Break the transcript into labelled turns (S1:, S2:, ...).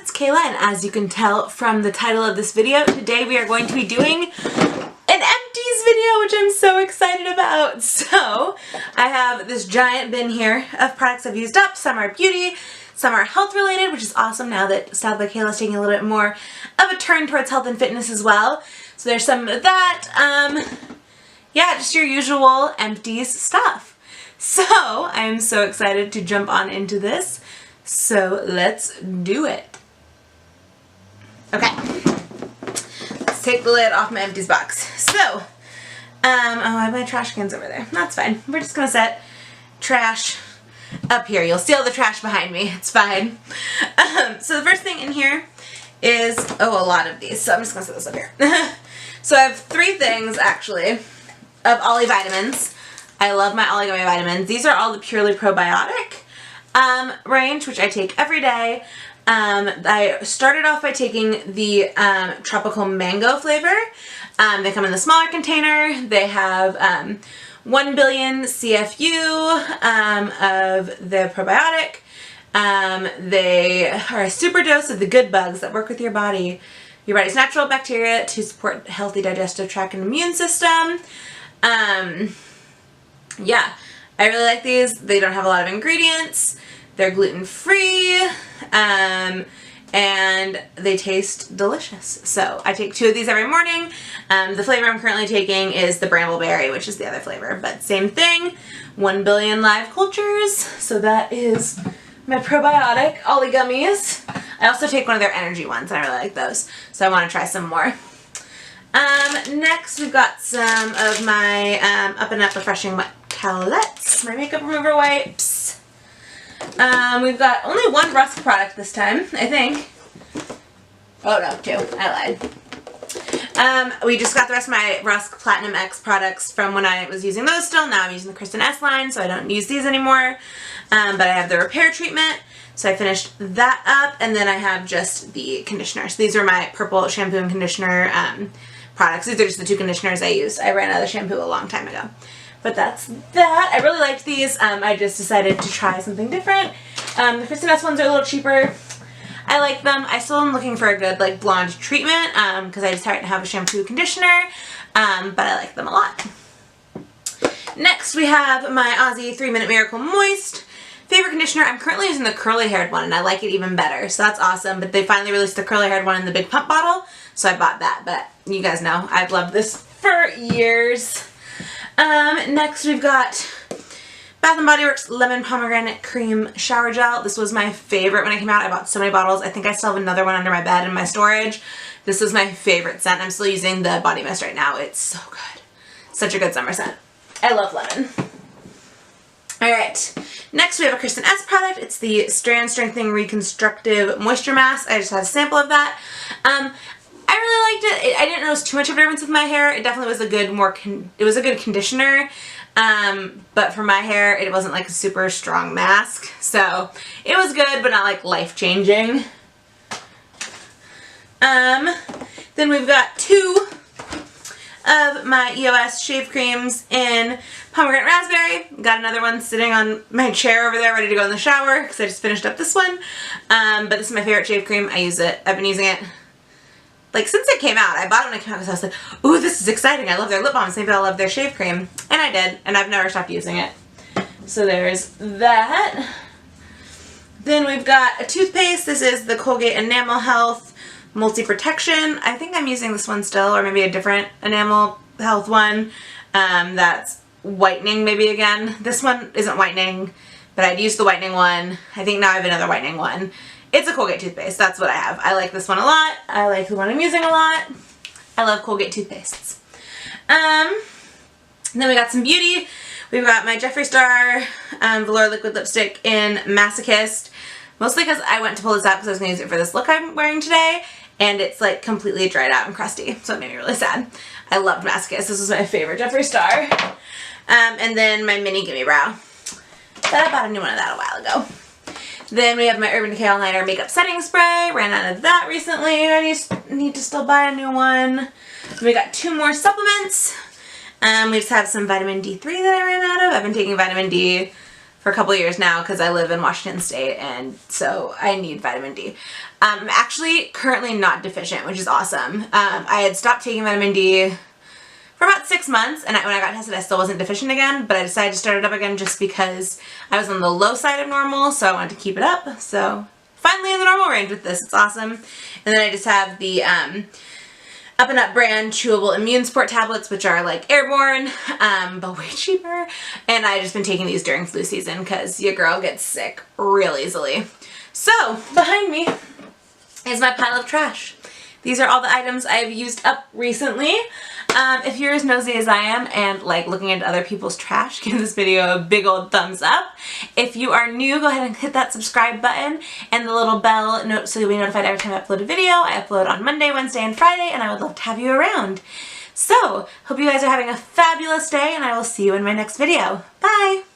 S1: it's Kayla, and as you can tell from the title of this video, today we are going to be doing an Empties video, which I'm so excited about. So, I have this giant bin here of products I've used up. Some are beauty, some are health related, which is awesome now that Styled by Kayla is taking a little bit more of a turn towards health and fitness as well. So there's some of that. Yeah, just your usual Empties stuff. So, I'm so excited to jump on into this. So let's do it. Okay, let's take the lid off my Empties box. So, oh, I have my trash cans over there. That's fine. We're just gonna set trash up here. You'll see all the trash behind me. It's fine. So the first thing in here is, oh, a lot of these. So I'm just gonna set this up here. So I have 3 things actually of Ollie vitamins. I love my Ollie gummy vitamins. These are all the purely probiotic range, which I take every day. I started off by taking the tropical mango flavor. They come in the smaller container. They have 1 billion CFU of the probiotic. They are a super dose of the good bugs that work with your body's natural bacteria to support healthy digestive tract and immune system. Yeah, I really like these. They don't have a lot of ingredients. They're gluten-free, and they taste delicious. So I take 2 of these every morning. The flavor I'm currently taking is the brambleberry, which is the other flavor, but same thing. 1 billion live cultures. So that is my probiotic Ollie gummies. I also take one of their energy ones, and I really like those. So I want to try some more. Next we've got some of my Up and Up Refreshing Wet Towelettes, my makeup remover wipes. We've got only 1 Rusk product this time, I think. Oh no, 2. I lied. We just got the rest of my Rusk Platinum X products from when I was using those still. Now I'm using the Kristen S line, so I don't use these anymore. But I have the repair treatment, so I finished that up, and then I have just the conditioner. So these are my purple shampoo and conditioner products. These are just the 2 conditioners I use. I ran out of shampoo a long time ago. But that's that. I really liked these. I just decided to try something different. The Kristen S ones are a little cheaper. I like them. I still am looking for a good like blonde treatment because I just happen to have a shampoo conditioner. But I like them a lot. Next we have my Aussie 3-Minute Miracle Moist favorite conditioner. I'm currently using the curly haired one and I like it even better. So that's awesome. But they finally released the curly haired one in the big pump bottle. So I bought that. But you guys know I've loved this for years. Next we've got Bath & Body Works Lemon Pomegranate Cream Shower Gel. This was my favorite when it came out. I bought so many bottles. I think I still have another one under my bed in my storage. This is my favorite scent. I'm still using the body mist right now. It's so good. Such a good summer scent. I love lemon. Alright, next we have a Kristen S product. It's the Strand Strengthening Reconstructive Moisture Mask. I just had a sample of that. I really liked it. I didn't notice too much of a difference with my hair. It definitely was a good, it was a good conditioner. But for my hair, it wasn't like a super strong mask. So it was good, but not like life-changing. Then we've got 2 of my EOS shave creams in pomegranate raspberry. Got another one sitting on my chair over there ready to go in the shower because I just finished up this one. But this is my favorite shave cream. I use it. I've been using it like since it came out. I bought it when it came out because I was like, ooh, this is exciting. I love their lip balms. Maybe I'll love their shave cream. And I did. And I've never stopped using it. So there's that. Then we've got a toothpaste. This is the Colgate Enamel Health Multi-Protection. I think I'm using this one still, or maybe a different Enamel Health one. That's whitening maybe again. This one isn't whitening, but I'd used the whitening one. I think now I have another whitening one. It's a Colgate toothpaste. That's what I have. I like this one a lot. I like the one I'm using a lot. I love Colgate toothpastes. Then we got some beauty. We've got my Jeffree Star Velour Liquid Lipstick in Masochist. Mostly because I went to pull this out because I was going to use it for this look I'm wearing today. And it's like completely dried out and crusty. So it made me really sad. I loved Masochist. This was my favorite Jeffree Star. And then my mini Gimme Brow. But I bought a new one of that a while ago. Then we have my Urban Decay All Nighter Makeup Setting Spray. Ran out of that recently. I need to still buy a new one. We got 2 more supplements. We just have some vitamin D3 that I ran out of. I've been taking vitamin D for a couple years now because I live in Washington State, and so I need vitamin D. I'm actually currently not deficient, which is awesome. I had stopped taking vitamin D for about 6 months, and when I got tested I still wasn't deficient again, but I decided to start it up again just because I was on the low side of normal, so I wanted to keep it up. So finally in the normal range with this. It's awesome. And then I just have the Up and Up brand chewable immune support tablets, which are like airborne, but way cheaper. And I've just been taking these during flu season because your girl gets sick real easily. So behind me is my pile of trash. These are all the items I've used up recently. If you're as nosy as I am and like looking into other people's trash, give this video a big old thumbs up. If you are new, go ahead and hit that subscribe button and the little bell note so you'll be notified every time I upload a video. I upload on Monday, Wednesday, and Friday, and I would love to have you around. So, hope you guys are having a fabulous day, and I will see you in my next video. Bye!